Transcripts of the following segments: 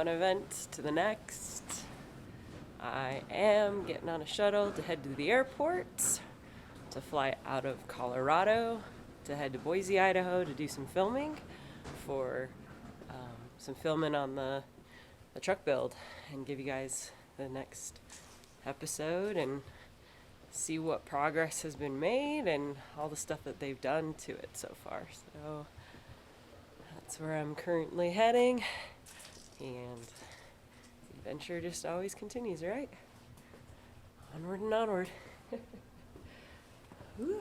one event to the next. I am getting on a shuttle to head to the airport to fly out of Colorado to head to Boise, Idaho to do some filming for some filming on the truck build and give you guys the next episode and see what progress has been made and all the stuff that they've done to it so far. So that's where I'm currently heading, and the adventure just always continues, right? Onward and onward. Whew.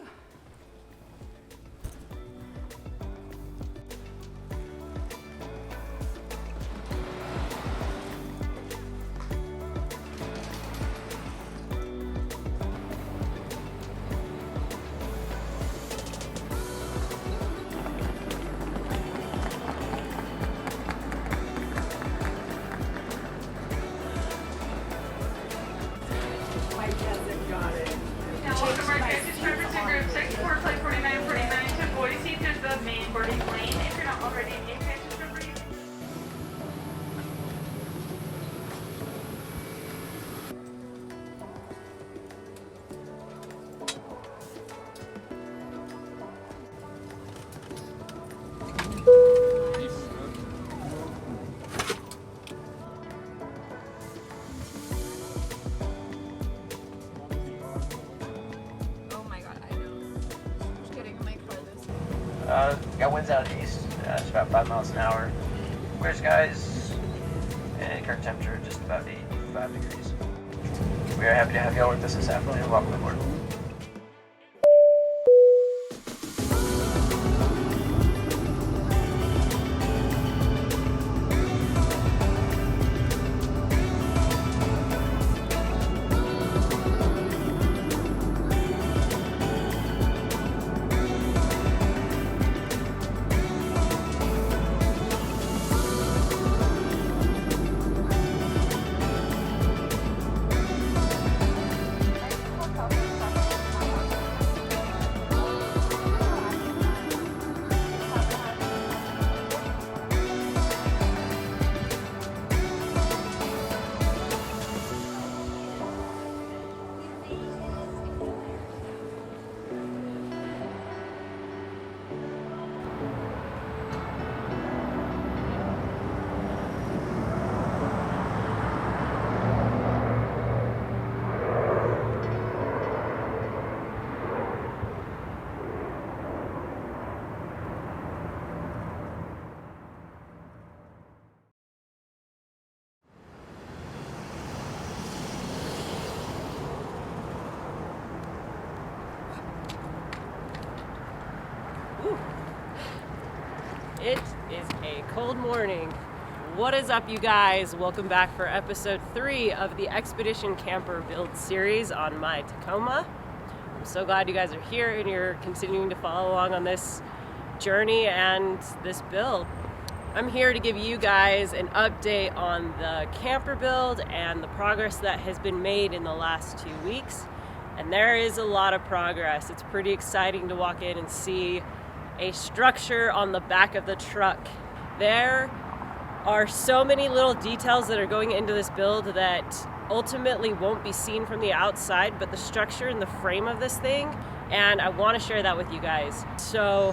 Got winds out east, it's about 5 miles an hour. Clear skies, and current temperature just about 85 degrees. We are happy to have y'all with us this afternoon. Welcome aboard. It is a cold morning. What is up, you guys? Welcome back for episode 3 of the Expedition Camper Build series on my Tacoma. I'm so glad you guys are here and you're continuing to follow along on this journey and this build. I'm here to give you guys an update on the camper build and the progress that has been made in the last 2 weeks. And there is a lot of progress. It's pretty exciting to walk in and see a structure on the back of the truck. There are so many little details that are going into this build that ultimately won't be seen from the outside, but the structure and the frame of this thing, and I want to share that with you guys. So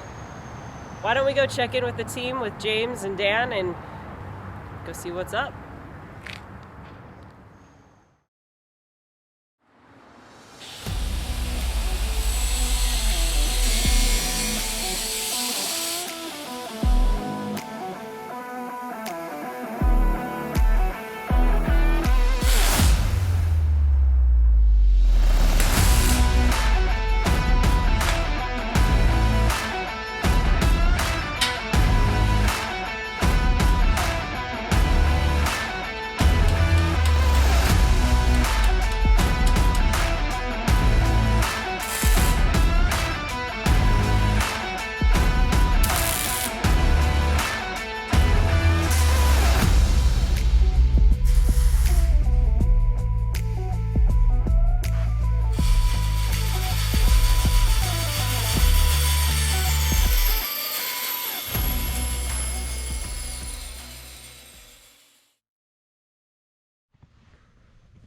why don't we go check in with the team, with James and Dan, and go see what's up.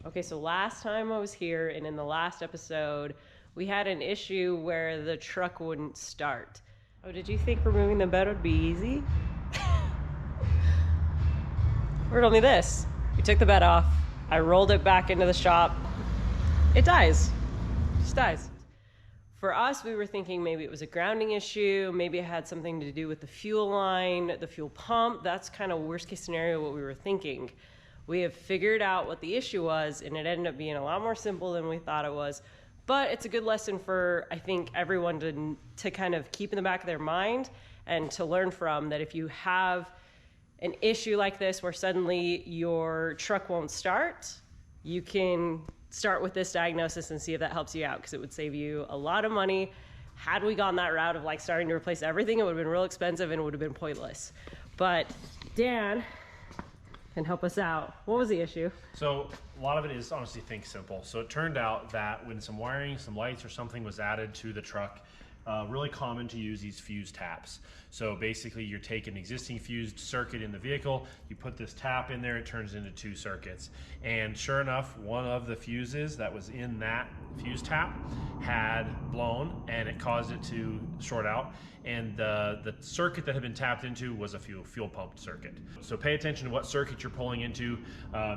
Okay, so last time I was here and in the last episode, we had an issue where the truck wouldn't start. Oh, did you think removing the bed would be easy? Heard only this. We took the bed off. I rolled it back into the shop. It dies. Just dies. For us, we were thinking maybe it was a grounding issue. Maybe it had something to do with the fuel line, the fuel pump. That's kind of worst case scenario what we were thinking. We have figured out what the issue was, and it ended up being a lot more simple than we thought it was. But it's a good lesson for, I think, everyone to kind of keep in the back of their mind and to learn from, that if you have an issue like this where suddenly your truck won't start, you can start with this diagnosis and see if that helps you out, because it would save you a lot of money. Had we gone that route of like starting to replace everything, it would have been real expensive and it would have been pointless. But Dan can help us out. What was the issue? So a lot of it is honestly think simple. So it turned out that when some wiring, some lights or something was added to the truck, really common to use these fuse taps. So basically you take an existing fused circuit in the vehicle, you put this tap in there, it turns into 2 circuits. And sure enough, one of the fuses that was in that fuse tap had blown and it caused it to short out. And the circuit that had been tapped into was a fuel pump circuit. So pay attention to what circuit you're pulling into,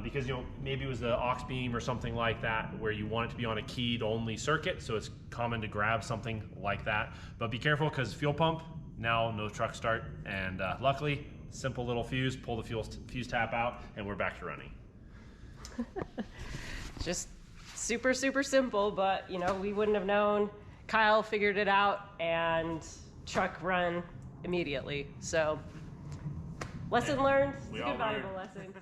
because maybe it was the aux beam or something like that where you want it to be on a keyed only circuit. So it's common to grab something like that. But be careful, because fuel pump, now no truck start. And luckily, simple little fuse, pull the fuse tap out, and we're back to running. Just super, super simple, but we wouldn't have known. Kyle figured it out and truck run immediately. So lesson learned. It's a good valuable lesson.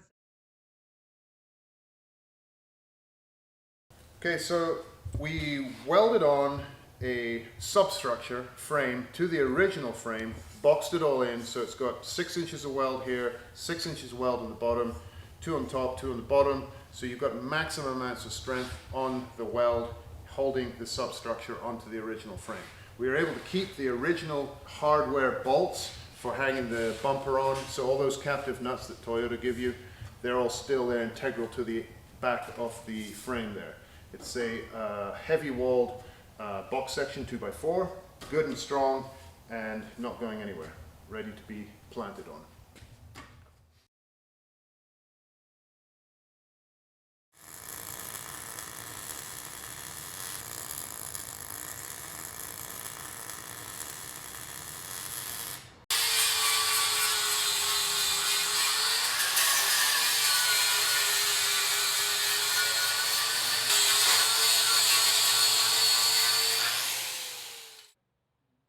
Okay, so we welded on a substructure frame to the original frame, boxed it all in, so it's got 6 inches of weld here, 6 inches of weld on the bottom, 2 on top, 2 on the bottom, so you've got maximum amounts of strength on the weld holding the substructure onto the original frame. We were able to keep the original hardware bolts for hanging the bumper on, so all those captive nuts that Toyota give you, they're all still there, integral to the back of the frame there. It's a heavy walled box section 2x4, good and strong and not going anywhere, ready to be planted on.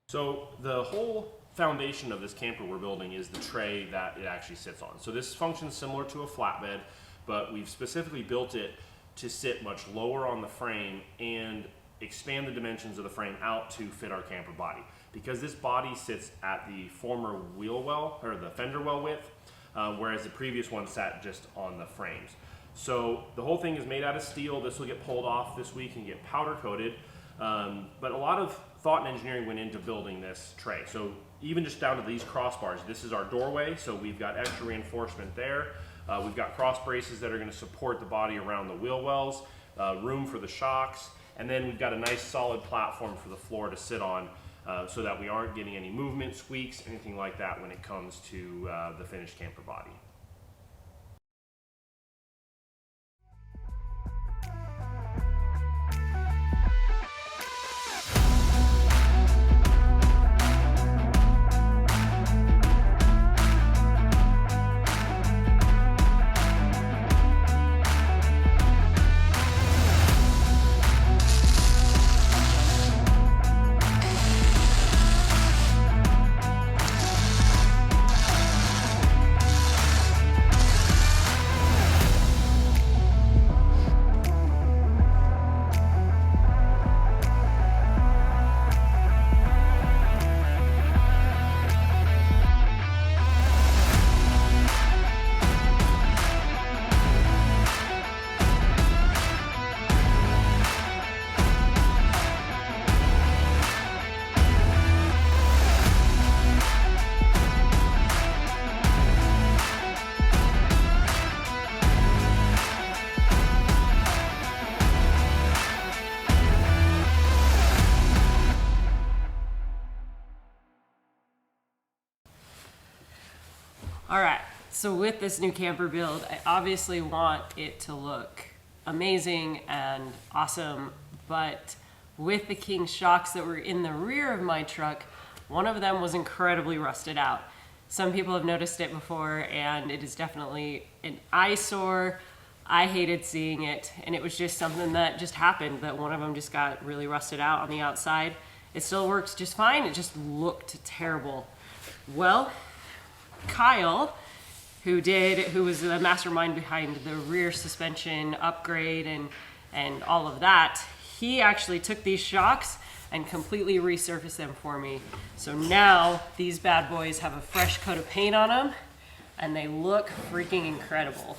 So the whole foundation of this camper we're building is the tray that it actually sits on. So this functions similar to a flatbed, but we've specifically built it to sit much lower on the frame and expand the dimensions of the frame out to fit our camper body. Because this body sits at the former wheel well, or the fender well width, whereas the previous one sat just on the frames. So the whole thing is made out of steel. This will get pulled off this week and get powder coated. But a lot of thought and engineering went into building this tray. So even just down to these crossbars, this is our doorway, so we've got extra reinforcement there. We've got cross braces that are going to support the body around the wheel wells, room for the shocks, and then we've got a nice solid platform for the floor to sit on, so that we aren't getting any movement, squeaks, anything like that when it comes to the finished camper body. So with this new camper build, I obviously want it to look amazing and awesome, but with the King shocks that were in the rear of my truck, one of them was incredibly rusted out. Some people have noticed it before, and it is definitely an eyesore. I hated seeing it, and it was just something that just happened, that one of them just got really rusted out on the outside. It still works just fine, it just looked terrible. Well, Kyle, who was the mastermind behind the rear suspension upgrade and all of that, he actually took these shocks and completely resurfaced them for me. So now these bad boys have a fresh coat of paint on them, and they look freaking incredible.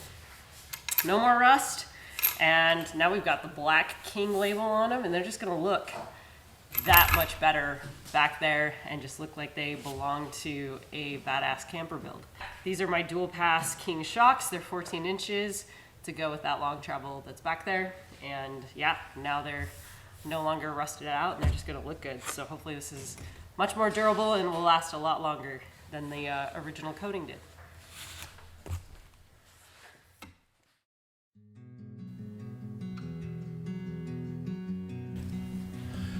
No more rust, and now we've got the black King label on them, and they're just gonna look that much better back there and just look like they belong to a badass camper build. These are my dual pass King shocks. They're 14 inches to go with that long travel that's back there. And yeah, now they're no longer rusted out, and they're just gonna look good. So hopefully this is much more durable and will last a lot longer than the original coating did.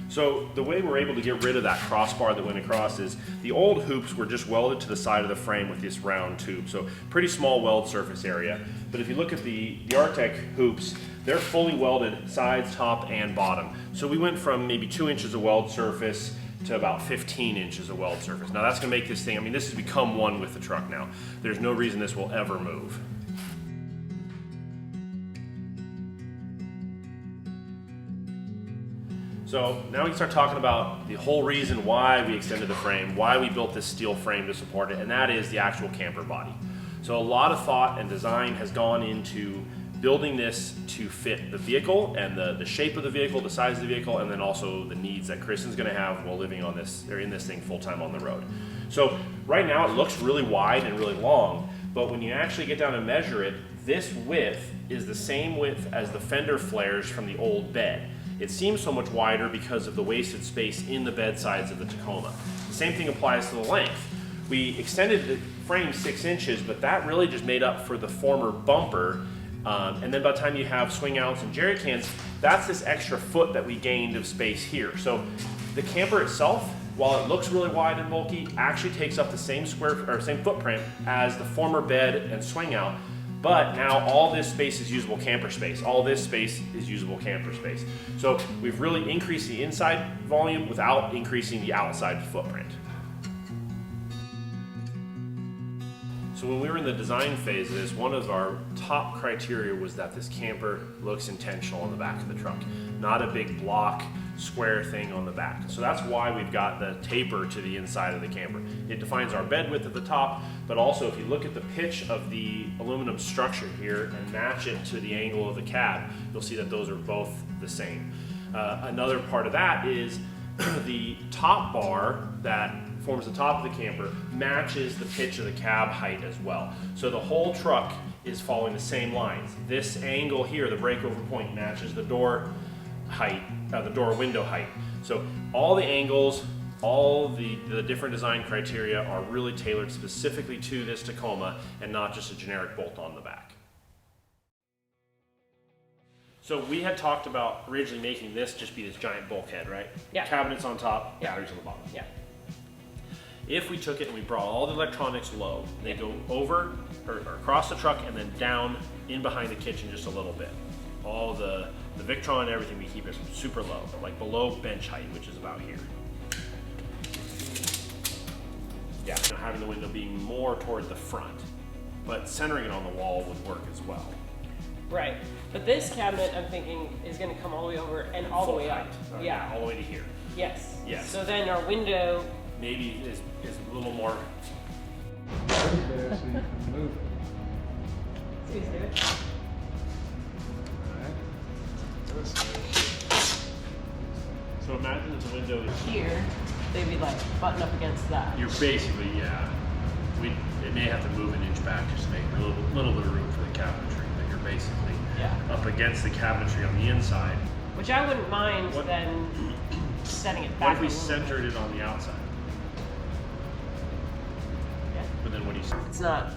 So the way we're able to get rid of that crossbar that went across is the old hoops were just welded to the side of the frame with this round tube. So pretty small weld surface area. But if you look at the Artec hoops, they're fully welded sides, top, and bottom. So we went from maybe 2 inches of weld surface to about 15 inches of weld surface. Now that's gonna make this thing, I mean, this has become one with the truck now. There's no reason this will ever move. So now we can start talking about the whole reason why we extended the frame, why we built this steel frame to support it, and that is the actual camper body. So a lot of thought and design has gone into building this to fit the vehicle and the shape of the vehicle, the size of the vehicle, and then also the needs that Kristen's gonna have while living on this, or in this thing full time on the road. So right now it looks really wide and really long, but when you actually get down and measure it, this width is the same width as the fender flares from the old bed. It seems so much wider because of the wasted space in the bed sides of the Tacoma. The same thing applies to the length. We extended the frame 6 inches, but that really just made up for the former bumper. And then by the time you have swing outs and jerry cans, that's this extra foot that we gained of space here. So the camper itself, while it looks really wide and bulky, actually takes up the same same footprint as the former bed and swing out. But now all this space is usable camper space. All this space is usable camper space. So we've really increased the inside volume without increasing the outside footprint. So when we were in the design phase of this, one of our top criteria was that this camper looks intentional on the back of the truck, not a big block square thing on the back. So that's why we've got the taper to the inside of the camper. It defines our bed width at the top, but also if you look at the pitch of the aluminum structure here and match it to the angle of the cab, you'll see that those are both the same. Another part of that is the top bar that forms the top of the camper matches the pitch of the cab height as well. So the whole truck is following the same lines. This angle here, the breakover point, matches the door height, the door window height. So all the angles, all the different design criteria are really tailored specifically to this Tacoma and not just a generic bolt on the back. So we had talked about originally making this just be this giant bulkhead, right? Yeah. Cabinets on top, batteries on the bottom. Yeah. If we took it and we brought all the electronics low, they go over or across the truck and then down in behind the kitchen just a little bit. All the Victron and everything, we keep it super low, like below bench height, which is about here. Yeah, so having the window being more toward the front, but centering it on the wall would work as well. Right, but this cabinet, I'm thinking, is gonna come all the way over and all the way up. Yeah. All the way to here. Yes. Yes. So then our window maybe is a little more. So you can move it. Please do it. So imagine that the window is Here, they'd be like button up against that. You're basically, yeah. It may have to move an inch back just to make a little bit of room for the cabinetry, but you're basically up against the cabinetry on the inside. Which I wouldn't mind then setting it back. What if we a little centered bit. it on the outside? Yeah. But then what do you say? It's not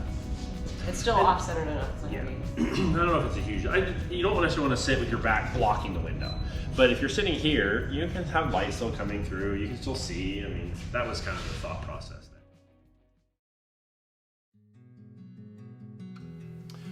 It's still off-centered enough. Yeah. I don't know if it's a huge, you don't necessarily want to sit with your back blocking the window. But if you're sitting here, you can have light still coming through. You can still see. I mean, that was kind of the thought process there.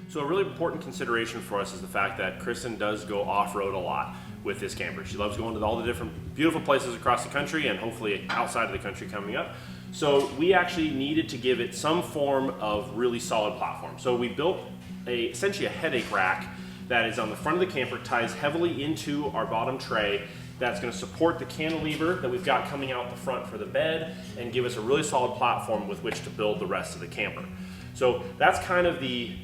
So a really important consideration for us is the fact that Kristen does go off-road a lot with this camper. She loves going to all the different beautiful places across the country and hopefully outside of the country coming up. So we actually needed to give it some form of really solid platform. So we built essentially a headache rack that is on the front of the camper, ties heavily into our bottom tray, that's going to support the cantilever that we've got coming out the front for the bed and give us a really solid platform with which to build the rest of the camper. So that's kind of the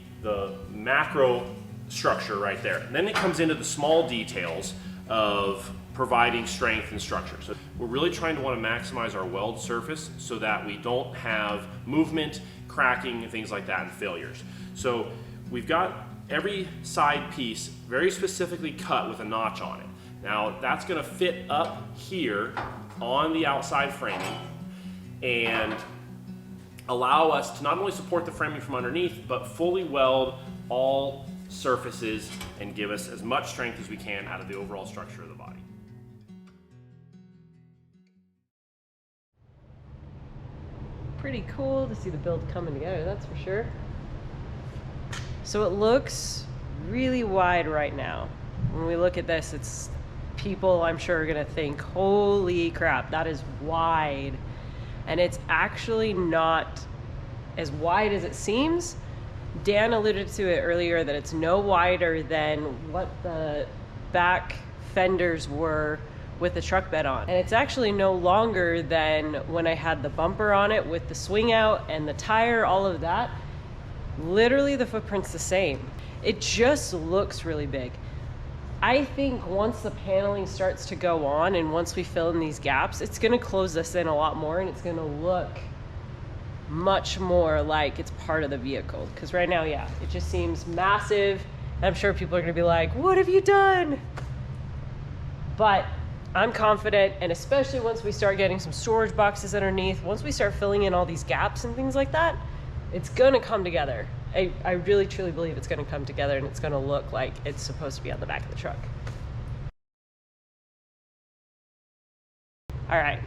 macro structure right there. And then it comes into the small details of providing strength and structure. So we're really trying to want to maximize our weld surface so that we don't have movement, cracking, and things like that, and failures. So we've got every side piece very specifically cut with a notch on it. Now that's going to fit up here on the outside framing and allow us to not only support the framing from underneath, but fully weld all surfaces and give us as much strength as we can out of the overall structure of the body. Pretty cool to see the build coming together, that's for sure. So it looks really wide right now. When we look at this, it's people I'm sure are gonna think, holy crap, that is wide. And it's actually not as wide as it seems. Dan alluded to it earlier that it's no wider than what the back fenders were with the truck bed on. And it's actually no longer than when I had the bumper on it with the swing out and the tire, all of that. Literally the footprint's the same. It just looks really big. I think once the paneling starts to go on and once we fill in these gaps, it's gonna close this in a lot more and it's gonna look much more like it's part of the vehicle. Because right now, yeah, it just seems massive. And I'm sure people are gonna be like, what have you done? But I'm confident, and especially once we start getting some storage boxes underneath, once we start filling in all these gaps and things like that, it's gonna come together. I really truly believe it's gonna come together and it's gonna look like it's supposed to be on the back of the truck. All right,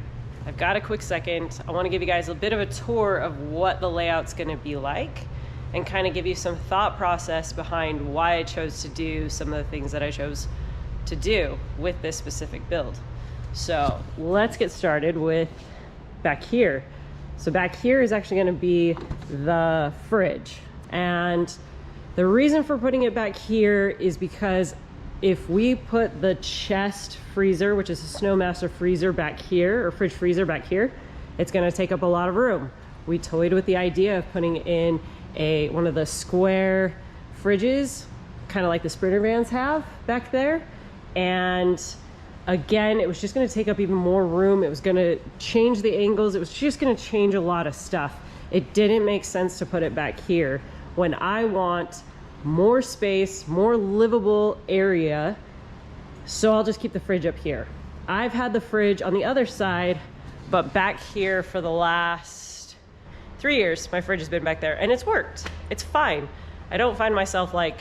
I've got a quick second. I wanna give you guys a bit of a tour of what the layout's gonna be like and kind of give you some thought process behind why I chose to do some of the things that I chose to do with this specific build. So let's get started with back here. So back here is actually going to be the fridge. And the reason for putting it back here is because if we put the chest freezer, which is a Snowmaster freezer back here, or fridge freezer back here, it's going to take up a lot of room. We toyed with the idea of putting in one of the square fridges, kind of like the Sprinter vans have back there. And again, it was just going to take up even more room. It was going to change the angles. It was just going to change a lot of stuff. It didn't make sense to put it back here when I want more space, more livable area. So I'll just keep the fridge up here. I've had the fridge on the other side, but back here for the last 3 years, my fridge has been back there and it's worked. It's fine. I don't find myself like,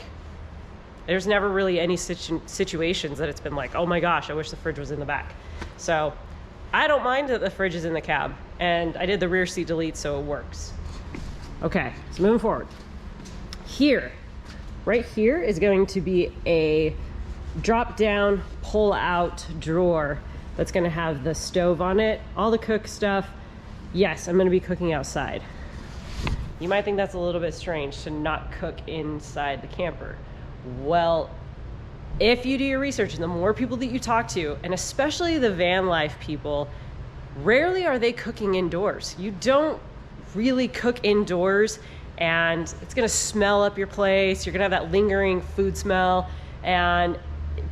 there's never really any situations that it's been like, oh my gosh, I wish the fridge was in the back. So I don't mind that the fridge is in the cab, and I did the rear seat delete, so it works. Okay, so moving forward. Here, right here is going to be a drop down, pull out drawer that's gonna have the stove on it, all the cook stuff. Yes, I'm gonna be cooking outside. You might think that's a little bit strange to not cook inside the camper. Well, if you do your research and the more people that you talk to, and especially the van life people, rarely are they cooking indoors. You don't really cook indoors and it's gonna smell up your place. You're gonna have that lingering food smell, and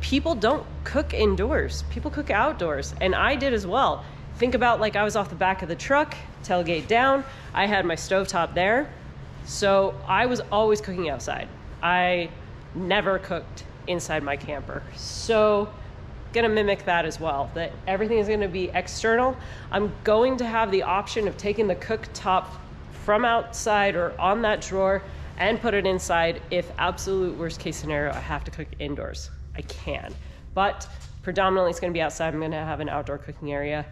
people don't cook indoors. People cook outdoors, and I did as well. Think about, like, I was off the back of the truck, tailgate down, I had my stovetop there, so I was always cooking outside. I never cooked inside my camper. So gonna mimic that as well, that everything is gonna be external. I'm going to have the option of taking the cooktop from outside or on that drawer and put it inside. If absolute worst case scenario, I have to cook indoors, I can. But predominantly it's gonna be outside. I'm gonna have an outdoor cooking area.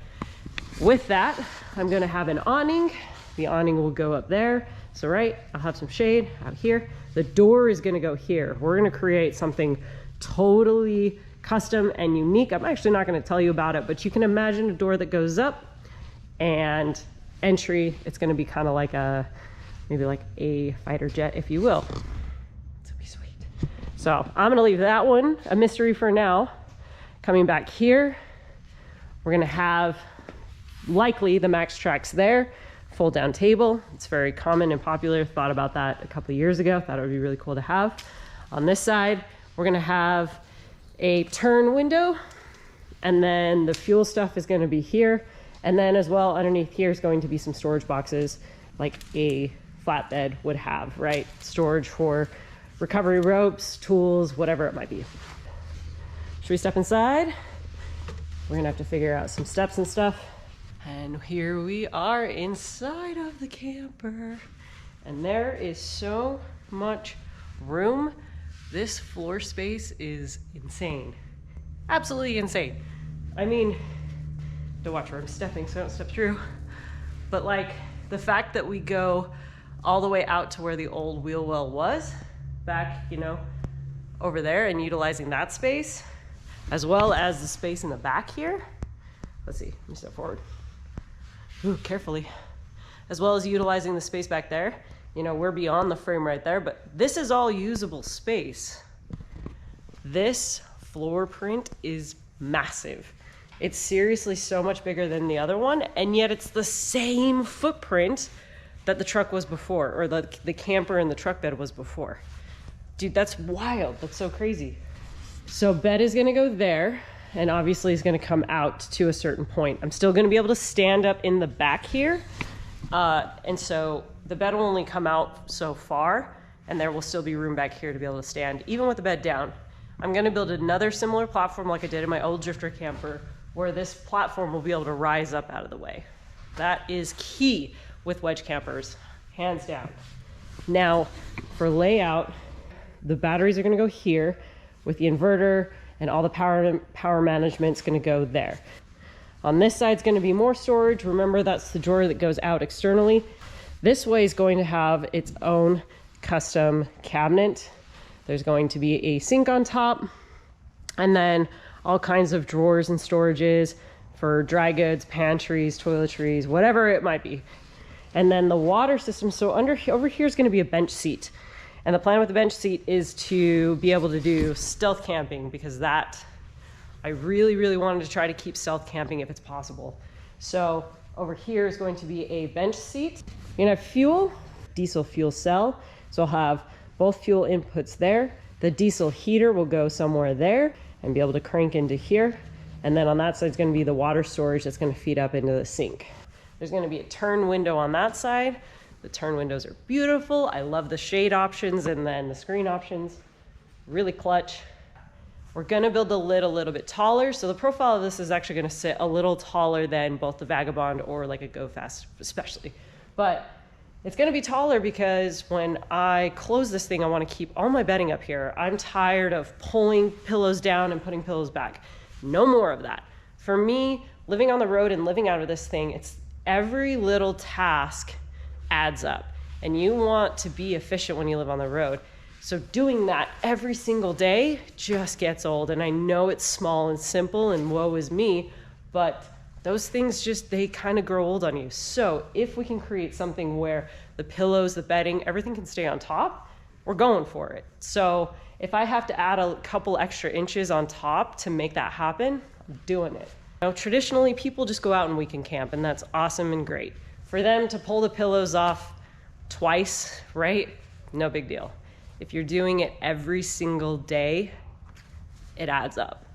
With that, I'm gonna have an awning. The awning will go up there. So right, I'll have some shade out here. The door is gonna go here. We're gonna create something totally custom and unique. I'm actually not gonna tell you about it, but you can imagine a door that goes up and entry, it's gonna be kind of like maybe like a fighter jet, if you will. It's gonna be sweet. So I'm gonna leave that one a mystery for now. Coming back here, we're gonna have likely the Max Tracks there, fold down table. It's very common and popular. Thought about that a couple of years ago. Thought it would be really cool to have. On this side, we're gonna have a turn window, and then the fuel stuff is gonna be here. And then as well, underneath here is going to be some storage boxes like a flatbed would have, right? Storage for recovery ropes, tools, whatever it might be. Should we step inside? We're gonna have to figure out some steps and stuff. And here we are inside of the camper. And there is so much room. This floor space is insane. Absolutely insane. I mean, to watch where I'm stepping so I don't step through. But like the fact that we go all the way out to where the old wheel well was, back, you know, over there, and utilizing that space, as well as the space in the back here. Let's see, let me step forward. Ooh, carefully. As well as utilizing the space back there. You know, we're beyond the frame right there, but this is all usable space. This floor print is massive. It's seriously so much bigger than the other one, and yet it's the same footprint that the truck was before, or the camper and the truck bed was before. Dude, that's wild. That's so crazy. So bed is gonna go there, and obviously is gonna come out to a certain point. I'm still gonna be able to stand up in the back here, and so the bed will only come out so far, and there will still be room back here to be able to stand, even with the bed down. I'm gonna build another similar platform like I did in my old drifter camper, where this platform will be able to rise up out of the way. That is key with wedge campers, hands down. Now, for layout, the batteries are gonna go here with the inverter, and all the power management's gonna go there. On this side is gonna be more storage. Remember, that's the drawer that goes out externally. This way is going to have its own custom cabinet. There's going to be a sink on top, and then all kinds of drawers and storages for dry goods, pantries, toiletries, whatever it might be. And then the water system, so over here is gonna be a bench seat. And the plan with the bench seat is to be able to do stealth camping, because that, I really, really wanted to try to keep stealth camping if it's possible. So over here is going to be a bench seat. You're gonna have fuel, diesel fuel cell. So I'll have both fuel inputs there. The diesel heater will go somewhere there and be able to crank into here. And then on that side is gonna be the water storage that's gonna feed up into the sink. There's gonna be a turn window on that side. The turn windows are beautiful. I love the shade options and then the screen options. Really clutch. We're gonna build the lid a little bit taller. So the profile of this is actually gonna sit a little taller than both the Vagabond or like a Go Fast especially. But it's gonna be taller because when I close this thing, I wanna keep all my bedding up here. I'm tired of pulling pillows down and putting pillows back. No more of that. For me, living on the road and living out of this thing, it's every little task adds up. And you want to be efficient when you live on the road. So doing that every single day just gets old. And I know it's small and simple and woe is me, but those things just, they kind of grow old on you. So if we can create something where the pillows, the bedding, everything can stay on top, we're going for it. So if I have to add a couple extra inches on top to make that happen, I'm doing it. You know, traditionally, people just go out and weekend camp, and that's awesome and great. For them to pull the pillows off twice, right? No big deal. If you're doing it every single day, it adds up.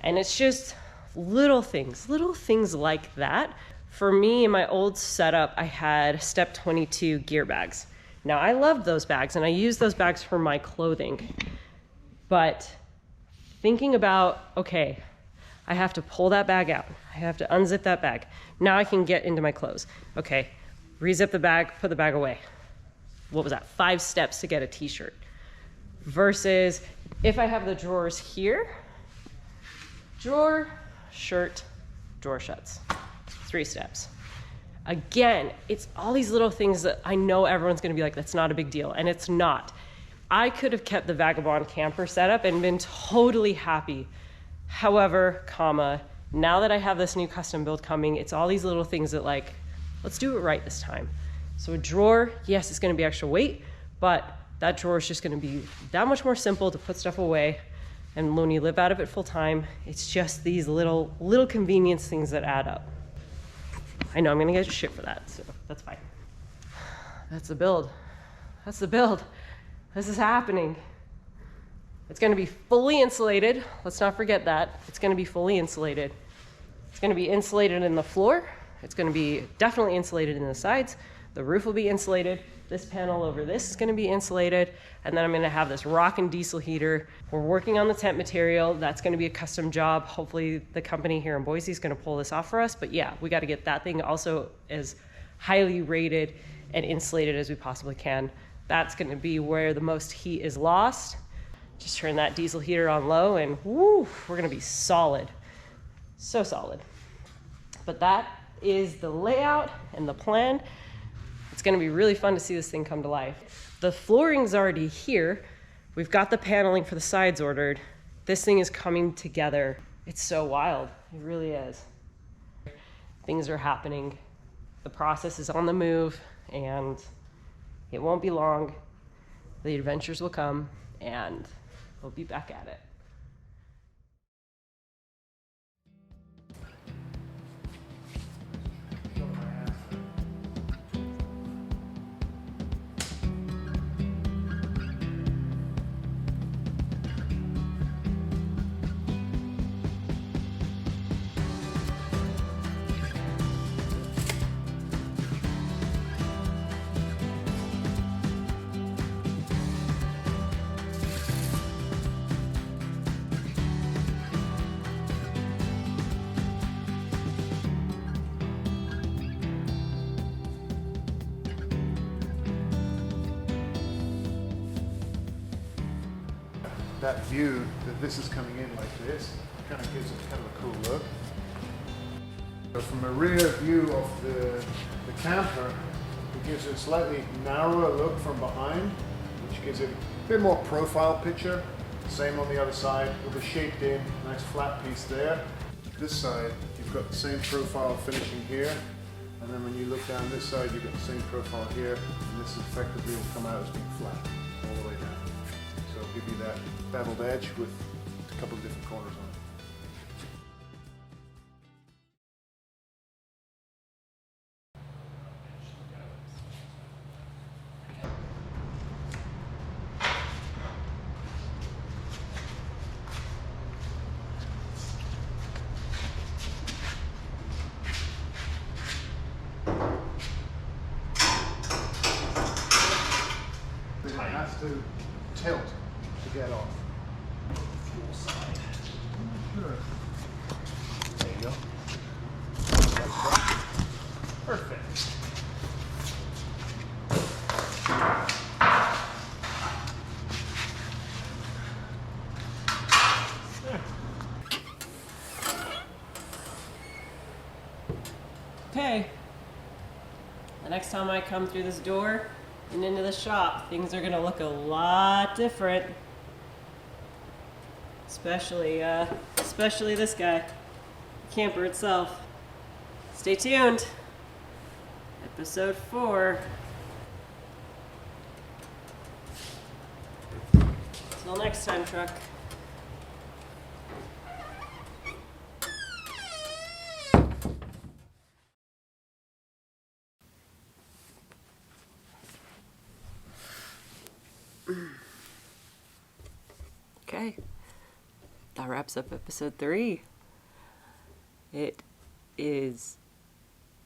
And it's just little things like that. For me, in my old setup, I had Step 22 gear bags. Now, I loved those bags, and I used those bags for my clothing. But thinking about, okay, I have to pull that bag out. I have to unzip that bag. Now I can get into my clothes. Okay, rezip the bag, put the bag away. what was that, 5 steps to get a t-shirt. Versus if I have the drawers here, drawer, shirt, drawer shuts, 3 steps. Again, it's all these little things that I know everyone's gonna be like, that's not a big deal, and it's not. I could have kept the Vagabond camper setup and been totally happy. However, now that I have this new custom build coming, it's all these little things that like, let's do it right this time. So a drawer, yes, it's gonna be extra weight, but that drawer is just gonna be that much more simple to put stuff away. And when you live out of it full time, it's just these little convenience things that add up. I know I'm gonna get shit for that, so that's fine. That's the build. That's the build. This is happening. It's gonna be fully insulated. Let's not forget that. It's gonna be fully insulated. It's gonna be insulated in the floor. It's gonna be definitely insulated in the sides. The roof will be insulated. This panel over this is gonna be insulated. And then I'm gonna have this rockin' diesel heater. We're working on the temp material. That's gonna be a custom job. Hopefully the company here in Boise is gonna pull this off for us. But yeah, we gotta get that thing also as highly rated and insulated as we possibly can. That's gonna be where the most heat is lost. Just turn that diesel heater on low and woo, we're gonna be solid. So solid. But that is the layout and the plan. It's gonna be really fun to see this thing come to life. The flooring's already here. We've got the paneling for the sides ordered. This thing is coming together. It's so wild, it really is. Things are happening. The process is on the move and it won't be long. The adventures will come and we'll be back at it. That view that this is coming in like this kind of gives it kind of a cool look. So from a rear view of the camper, it gives it a slightly narrower look from behind, which gives it a bit more profile picture. Same on the other side with a shaped in, nice flat piece there. This side, you've got the same profile finishing here. And then when you look down this side, you've got the same profile here. And this effectively will come out as being flat all the way down. So it'll give you that beveled edge with a couple of different corners on it. It has to tilt to get off. Full side. There you go. Perfect. Okay. The next time I come through this door and into the shop, things are gonna look a lot different. Especially this guy, the camper itself. Stay tuned. Episode 4. Till next time, truck. Okay, that wraps up episode 3. It is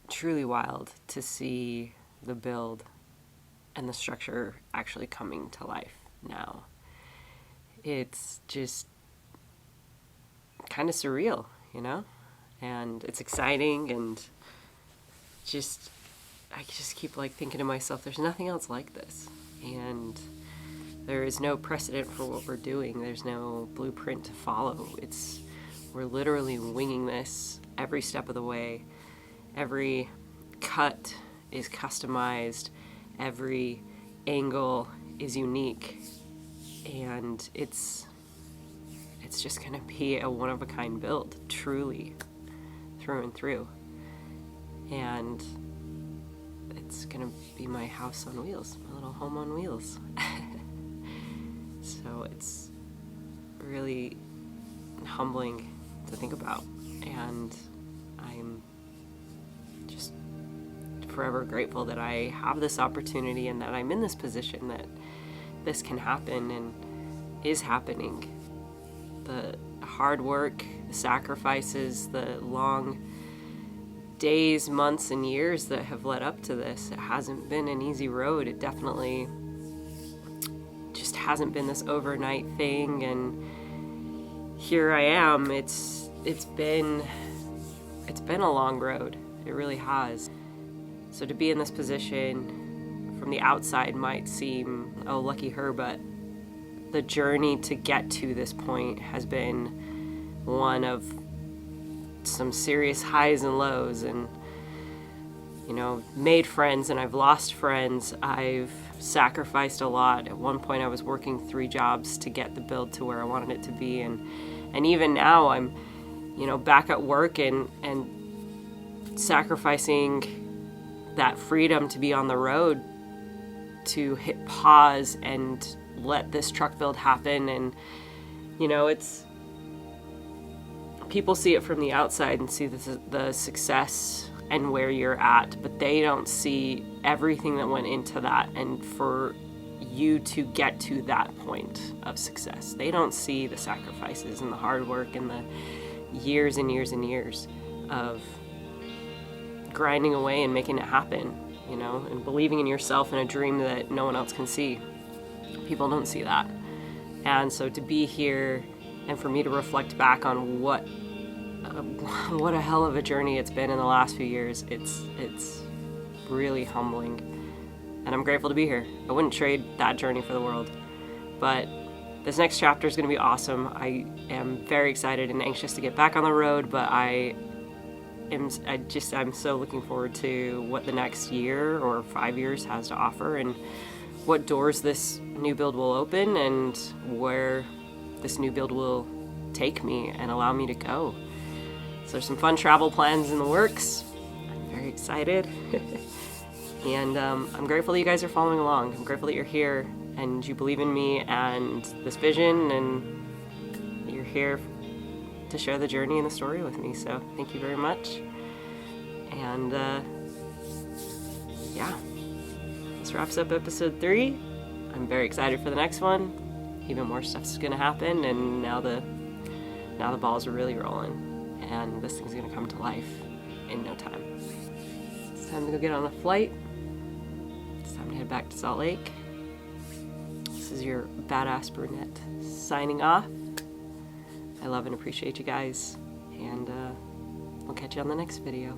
truly wild to see the build and the structure actually coming to life now. It's just kind of surreal, you know? And it's exciting and just I just keep like thinking to myself, there's nothing else like this. And there is no precedent for what we're doing. There's no blueprint to follow. We're literally winging this every step of the way. Every cut is customized. Every angle is unique. And it's just gonna be a one-of-a-kind build, truly, through and through. And it's gonna be my house on wheels, my little home on wheels. So it's really humbling to think about, and I'm just forever grateful that I have this opportunity and that I'm in this position, that this can happen and is happening. The hard work, the sacrifices, the long days, months, and years that have led up to this, it hasn't been an easy road. It definitely just hasn't been this overnight thing, and here I am. It's been a long road. It really has. So to be in this position from the outside might seem, oh, lucky her, but the journey to get to this point has been one of some serious highs and lows, and made friends and I've lost friends. I've sacrificed a lot. At one point I was working 3 jobs to get the build to where I wanted it to be, and even now I'm back at work and sacrificing that freedom to be on the road, to hit pause and let this truck build happen. And it's, people see it from the outside and see the success and where you're at, but they don't see everything that went into that, and for you to get to that point of success. They don't see the sacrifices and the hard work and the years and years and years of grinding away and making it happen, and believing in yourself and a dream that no one else can see. People don't see that. And so to be here and for me to reflect back on what a hell of a journey it's been in the last few years, it's really humbling. And I'm grateful to be here. I wouldn't trade that journey for the world. But this next chapter is going to be awesome. I am very excited and anxious to get back on the road, but I'm so looking forward to what the next year or 5 years has to offer, and what doors this new build will open, and where this new build will take me and allow me to go. So there's some fun travel plans in the works. I'm very excited. And I'm grateful that you guys are following along. I'm grateful that you're here and you believe in me and this vision, and you're here to share the journey and the story with me. So thank you very much. And this wraps up episode 3. I'm very excited for the next one. Even more stuff's gonna happen, and now the balls are really rolling, and this thing's gonna come to life in no time. It's time to go get on a flight. It's time to head back to Salt Lake. This is your badass brunette signing off. I love and appreciate you guys, and we'll catch you on the next video.